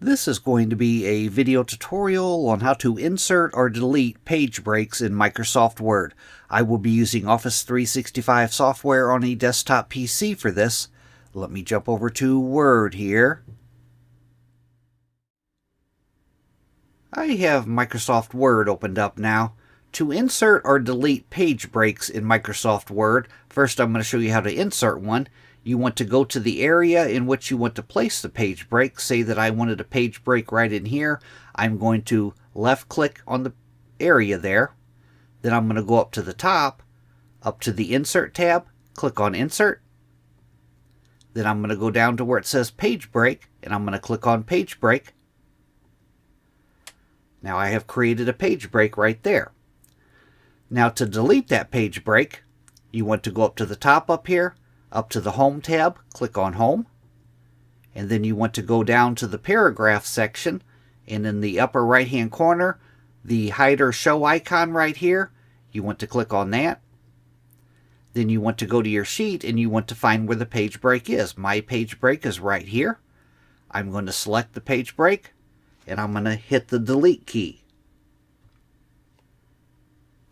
This is going to be a video tutorial on how to insert or delete page breaks in Microsoft Word. I will be using Office 365 software on a desktop PC for this. Let me jump over to Word here. I have Microsoft Word opened up now. To insert or delete page breaks in Microsoft Word, first I'm going to show you how to insert one. You want to go to the area in which you want to place the page break. Say that I wanted a page break right in here. I'm going to left click on the area there. Then I'm going to go up to the top, up to the Insert tab, click on Insert. Then I'm going to go down to where it says Page Break, and I'm going to click on Page Break. Now I have created a page break right there. Now to delete that page break, you want to go up to the top up here, up to the Home tab, click on Home, and then you want to go down to the Paragraph section, and in the upper right hand corner, the Hide or Show icon right here, you want to click on that. Then you want to go to your sheet and you want to find where the page break is. My page break is right here. I'm going to select the page break, and I'm going to hit the Delete key.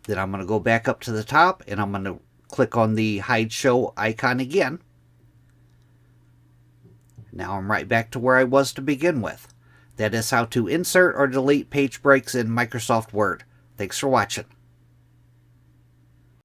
Then I'm going to go back up to the top, and I'm going to click on the Hide Show icon again. Now I'm right back to where I was to begin with. That is how to insert or delete page breaks in Microsoft Word. Thanks for watching.